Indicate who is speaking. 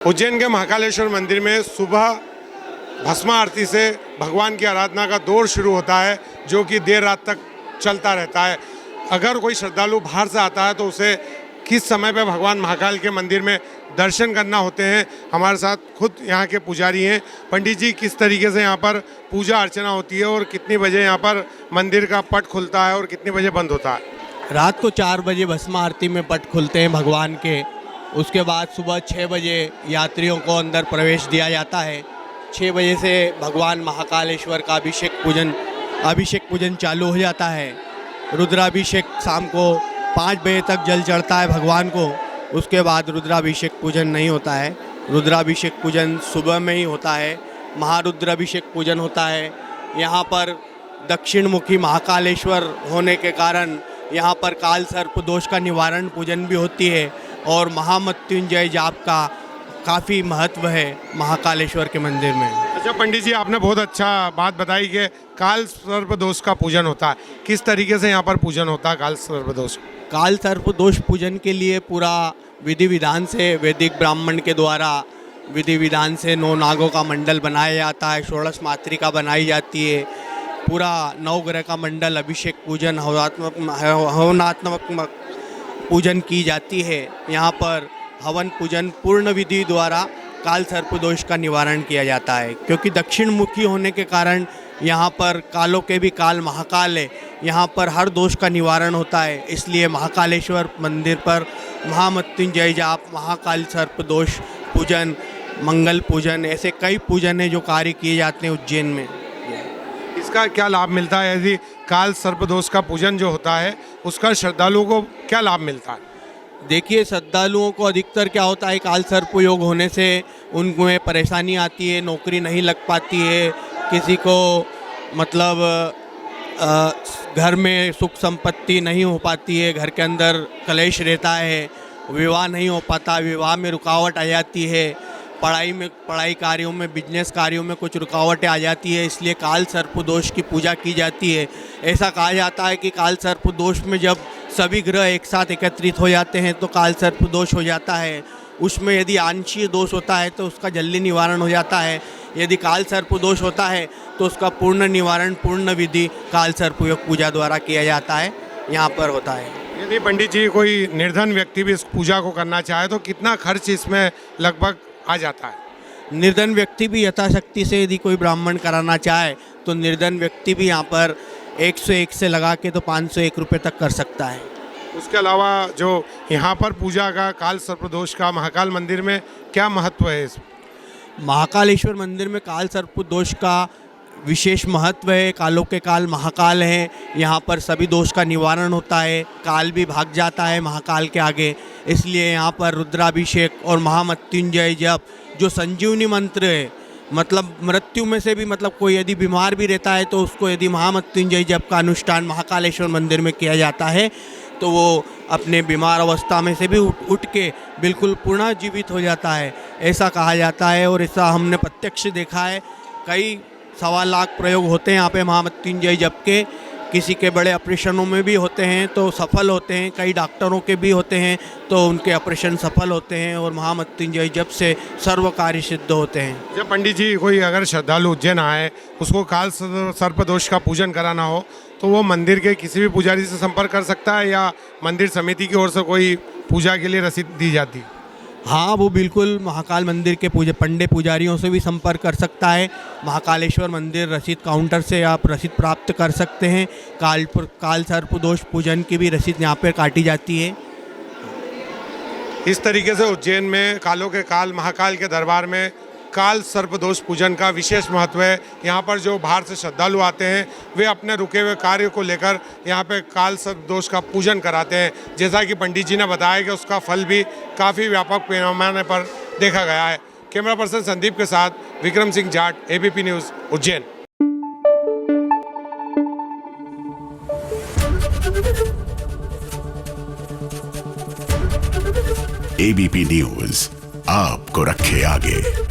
Speaker 1: उज्जैन के महाकालेश्वर मंदिर में सुबह भस्म आरती से भगवान की आराधना का दौर शुरू होता है, जो कि देर रात तक चलता रहता है। अगर कोई श्रद्धालु बाहर से आता है तो उसे किस समय पे भगवान महाकाल के मंदिर में दर्शन करना होते हैं। हमारे साथ खुद यहाँ के पुजारी हैं। पंडित जी, किस तरीके से यहाँ पर पूजा अर्चना होती है और कितनी बजे यहाँ पर मंदिर का पट खुलता है और कितनी बजे बंद होता है?
Speaker 2: रात को 4 बजे भस्म आरती में पट खुलते हैं भगवान के। उसके बाद सुबह 6 बजे यात्रियों को अंदर प्रवेश दिया जाता है। 6 बजे से भगवान महाकालेश्वर का अभिषेक पूजन चालू हो जाता है। रुद्राभिषेक शाम को 5 बजे तक जल चढ़ता है भगवान को। उसके बाद रुद्राभिषेक पूजन नहीं होता है। रुद्राभिषेक पूजन सुबह में ही होता है। महारुद्राभिषेक पूजन होता है। यहाँ पर दक्षिण मुखी महाकालेश्वर होने के कारण यहाँ पर काल सर्प दोष का निवारण पूजन भी होती है और महामृत्युंजय जाप का काफ़ी महत्व है महाकालेश्वर के मंदिर में।
Speaker 1: अच्छा पंडित जी, आपने बहुत अच्छा बात बताई कि काल सर्प दोष का पूजन होता है। किस तरीके से यहाँ पर पूजन होता है काल सर्प दोष?
Speaker 2: काल सर्प दोष पूजन के लिए पूरा विधि विधान से वैदिक ब्राह्मण के द्वारा विधि विधान से 9 नागों का मंडल बनाया जाता है। 16 मातृका बनाई जाती है। पूरा 9 ग्रह का मंडल अभिषेक पूजन हवनात्मक पूजन की जाती है। यहाँ पर हवन पूजन पूर्ण विधि द्वारा काल सर्प दोष का निवारण किया जाता है, क्योंकि दक्षिण मुखी होने के कारण यहाँ पर कालों के भी काल महाकाल है। यहाँ पर हर दोष का निवारण होता है। इसलिए महाकालेश्वर मंदिर पर महामृत्युंजय जाप, महाकाल सर्प दोष पूजन, मंगल पूजन, ऐसे कई पूजन है जो कार्य किए जाते हैं उज्जैन में।
Speaker 1: इसका क्या लाभ मिलता है? यदि काल सर्प दोष का पूजन जो होता है उसका श्रद्धालुओं को क्या लाभ मिलता है?
Speaker 2: देखिए, श्रद्धालुओं को अधिकतर क्या होता है, काल सर्प योग होने से उनमें परेशानी आती है, नौकरी नहीं लग पाती है, किसी को मतलब घर में सुख संपत्ति नहीं हो पाती है, घर के अंदर कलेश रहता है, विवाह नहीं हो पाता, विवाह में रुकावट आ जाती है, पढ़ाई कार्यों में, बिजनेस कार्यों में कुछ रुकावटें आ जाती है। इसलिए काल सर्प दोष की पूजा की जाती है। ऐसा कहा जाता है कि काल सर्प दोष में जब सभी ग्रह एक साथ एकत्रित हो जाते हैं तो काल सर्प दोष हो जाता है। उसमें यदि आंशिक दोष होता है तो उसका जल्दी निवारण हो जाता है। यदि काल सर्प दोष होता है तो उसका पूर्ण निवारण पूर्ण विधि काल सर्प योग पूजा द्वारा किया जाता है, यहाँ पर होता है।
Speaker 1: यदि पंडित जी कोई निर्धन व्यक्ति भी इस पूजा को करना चाहे तो कितना खर्च इसमें लगभग आ जाता है?
Speaker 2: निर्धन व्यक्ति भी यथाशक्ति से यदि कोई ब्राह्मण कराना चाहे तो निर्धन व्यक्ति भी यहाँ पर 101 से लगा के तो 501 रुपये तक कर सकता है।
Speaker 1: उसके अलावा जो यहाँ पर पूजा का काल सर्प दोष का महाकाल मंदिर में क्या महत्व है? इस
Speaker 2: महाकालेश्वर मंदिर में काल सर्प दोष का विशेष महत्व है। कालों के काल महाकाल हैं। यहाँ पर सभी दोष का निवारण होता है। काल भी भाग जाता है महाकाल के आगे। इसलिए यहाँ पर रुद्राभिषेक और महामृत्युंजय जप जो संजीवनी मंत्र है, मतलब मृत्यु में से भी, मतलब कोई यदि बीमार भी रहता है तो उसको यदि महामृत्युंजय जप का अनुष्ठान महाकालेश्वर मंदिर में किया जाता है तो वो अपने बीमार अवस्था में से भी उठ के बिल्कुल पुनः जीवित हो जाता है, ऐसा कहा जाता है। और ऐसा हमने प्रत्यक्ष देखा है। कई 1.25 लाख प्रयोग होते हैं यहाँ पे महामृत्युंजय जप के। किसी के बड़े ऑपरेशनों में भी होते हैं तो सफल होते हैं, कई डॉक्टरों के भी होते हैं तो उनके ऑपरेशन सफल होते हैं और महामृत्युंजय जप से सर्व कार्य सिद्ध होते हैं।
Speaker 1: जब पंडित जी कोई अगर श्रद्धालु उज्जैन आए, उसको काल सर्प दोष का पूजन कराना हो तो वो मंदिर के किसी भी पुजारी से संपर्क कर सकता है या मंदिर समिति की ओर से कोई पूजा के लिए रसीद दी जाती है?
Speaker 2: हाँ, वो बिल्कुल महाकाल मंदिर के पंडित पुजारियों से भी संपर्क कर सकता है। महाकालेश्वर मंदिर रसीद काउंटर से आप रसीद प्राप्त कर सकते हैं। काल सर्प दोष पूजन की भी रसीद यहाँ पर काटी जाती है।
Speaker 1: इस तरीके से उज्जैन में कालों के काल महाकाल के दरबार में काल सर्प दोष पूजन का विशेष महत्व है। यहाँ पर जो बाहर से श्रद्धालु आते हैं वे अपने रुके हुए कार्य को लेकर यहाँ पे काल सर्प दोष का पूजन कराते हैं। जैसा कि पंडित जी ने बताया कि उसका फल भी काफ़ी व्यापक पैमाने पर देखा गया है। कैमरा पर्सन संदीप के साथ Vikram Singh Jat, ABP news, Ujjain.
Speaker 3: ABP news आपको रखे आगे।